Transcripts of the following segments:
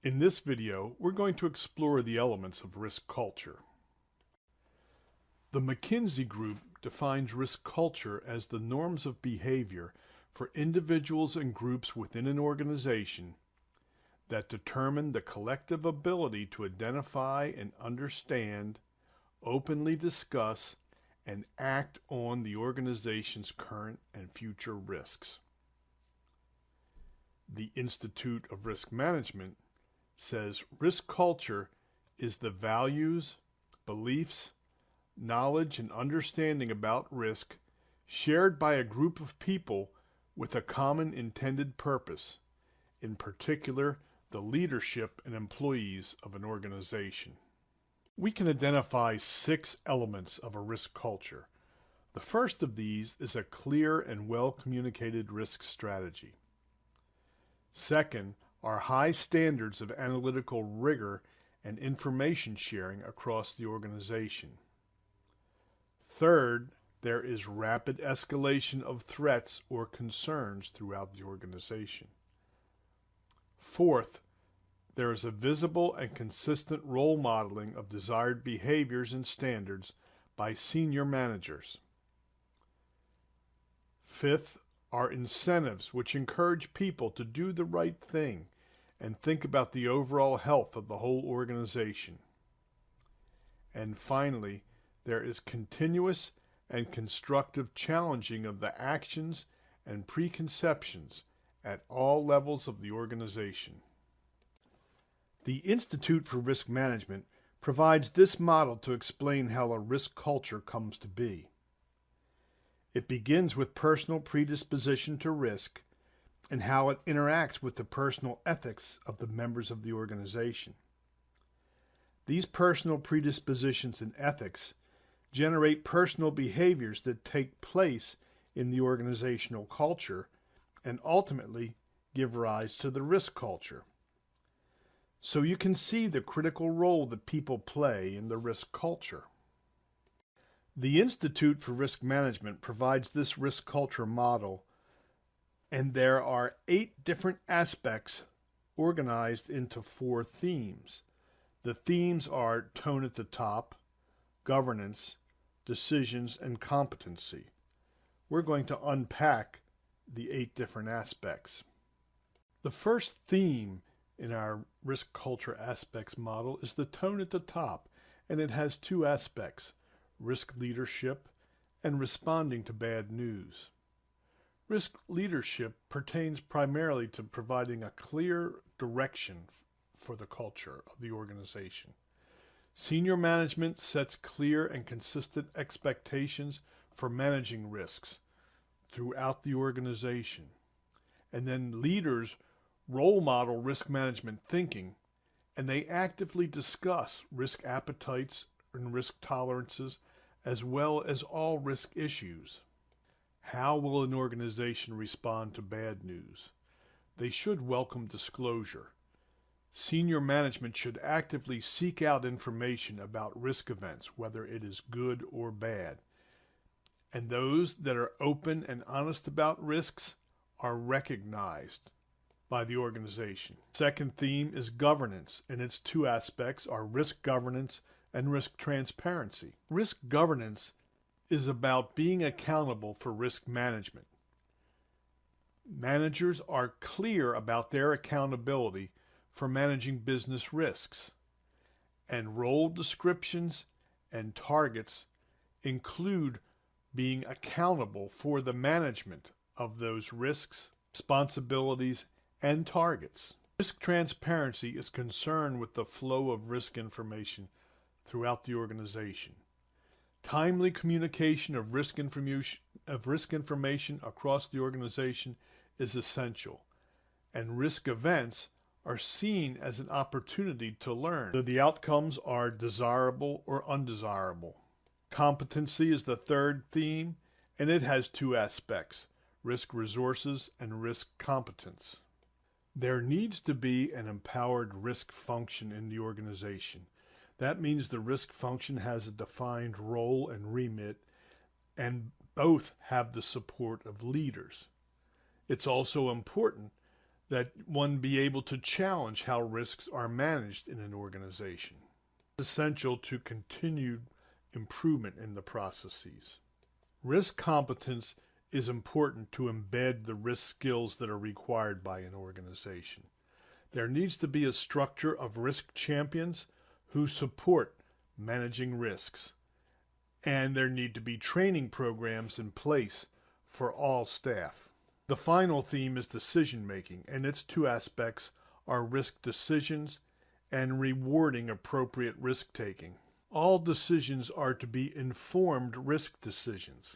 In this video, we're going to explore the elements of risk culture. The McKinsey Group defines risk culture as the norms of behavior for individuals and groups within an organization that determine the collective ability to identify and understand, openly discuss, and act on the organization's current and future risks. The Institute of Risk Management says risk culture is the values, beliefs, knowledge, and understanding about risk shared by a group of people with a common intended purpose, in particular, the leadership and employees of an organization. We can identify 6 elements of a risk culture. The first of these is a clear and well-communicated risk strategy. Second, are high standards of analytical rigor and information sharing across the organization. Third, there is rapid escalation of threats or concerns throughout the organization. Fourth, there is a visible and consistent role modeling of desired behaviors and standards by senior managers. Fifth, are incentives which encourage people to do the right thing and think about the overall health of the whole organization. And finally, there is continuous and constructive challenging of the actions and preconceptions at all levels of the organization. The Institute for Risk Management provides this model to explain how a risk culture comes to be. It begins with personal predisposition to risk and how it interacts with the personal ethics of the members of the organization. These personal predispositions and ethics generate personal behaviors that take place in the organizational culture and ultimately give rise to the risk culture. So you can see the critical role that people play in the risk culture. The Institute for Risk Management provides this risk culture model, and there are 8 different aspects organized into 4 themes. The themes are tone at the top, governance, decisions, and competency. We're going to unpack the 8 different aspects. The first theme in our risk culture aspects model is the tone at the top, and it has 2 aspects: risk leadership and responding to bad news. Risk leadership pertains primarily to providing a clear direction for the culture of the organization. Senior management sets clear and consistent expectations for managing risks throughout the organization. And then leaders role model risk management thinking, and they actively discuss risk appetites and risk tolerances, as well as all risk issues. How will an organization respond to bad news? They should welcome disclosure. Senior management should actively seek out information about risk events, whether it is good or bad. And those that are open and honest about risks are recognized by the organization. Second theme is governance, and its 2 aspects are risk governance and risk transparency. Risk governance is about being accountable for risk management. Managers are clear about their accountability for managing business risks, and role descriptions and targets include being accountable for the management of those risks, responsibilities, and targets. Risk transparency is concerned with the flow of risk information throughout the organization. Timely communication of risk information across the organization is essential, and risk events are seen as an opportunity to learn, whether the outcomes are desirable or undesirable. Competency is the third theme, and it has 2 aspects: risk resources and risk competence. There needs to be an empowered risk function in the organization. That means the risk function has a defined role and remit, and both have the support of leaders. It's also important that one be able to challenge how risks are managed in an organization. It's essential to continued improvement in the processes. Risk competence is important to embed the risk skills that are required by an organization. There needs to be a structure of risk champions who support managing risks, and there need to be training programs in place for all staff. The final theme is decision making, and its two aspects are risk decisions and rewarding appropriate risk taking. All decisions are to be informed risk decisions.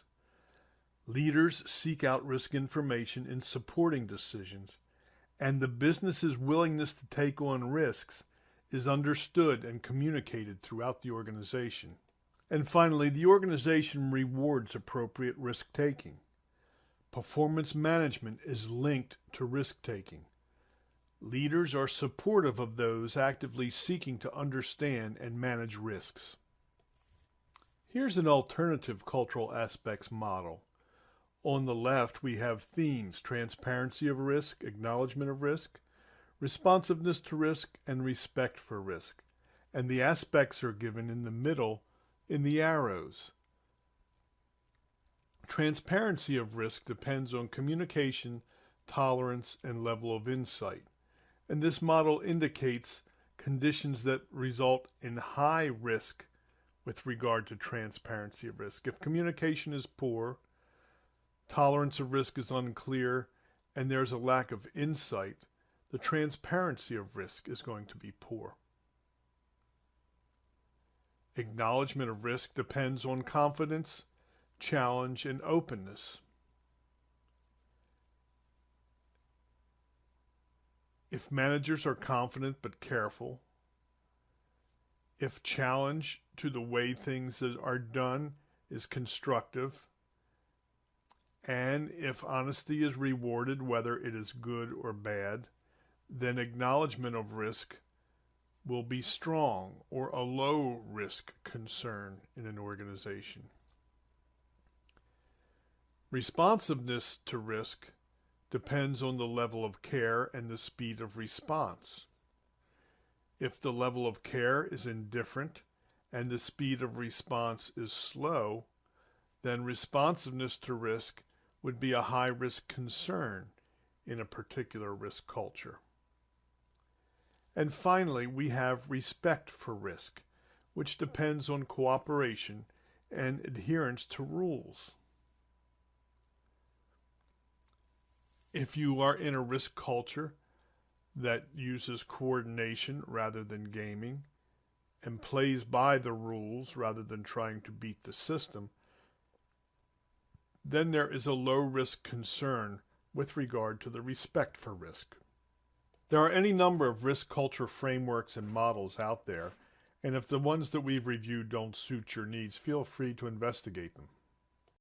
Leaders seek out risk information in supporting decisions, and the business's willingness to take on risks is understood and communicated throughout the organization. And finally, the organization rewards appropriate risk taking. Performance management is linked to risk taking. Leaders are supportive of those actively seeking to understand and manage risks. Here's an alternative cultural aspects model. On the left, we have themes: transparency of risk, acknowledgement of risk, responsiveness to risk, and respect for risk. And the aspects are given in the middle in the arrows. Transparency of risk depends on communication, tolerance, and level of insight. And this model indicates conditions that result in high risk with regard to transparency of risk. If communication is poor, tolerance of risk is unclear, and there's a lack of insight, the transparency of risk is going to be poor. Acknowledgement of risk depends on confidence, challenge, and openness. If managers are confident but careful, if challenge to the way things are done is constructive, and if honesty is rewarded, whether it is good or bad, then acknowledgement of risk will be strong or a low risk concern in an organization. Responsiveness to risk depends on the level of care and the speed of response. If the level of care is indifferent and the speed of response is slow, then responsiveness to risk would be a high-risk concern in a particular risk culture. And finally, we have respect for risk, which depends on cooperation and adherence to rules. If you are in a risk culture that uses coordination rather than gaming and plays by the rules rather than trying to beat the system, then there is a low-risk concern with regard to the respect for risk. There are any number of risk culture frameworks and models out there, and if the ones that we've reviewed don't suit your needs, feel free to investigate them.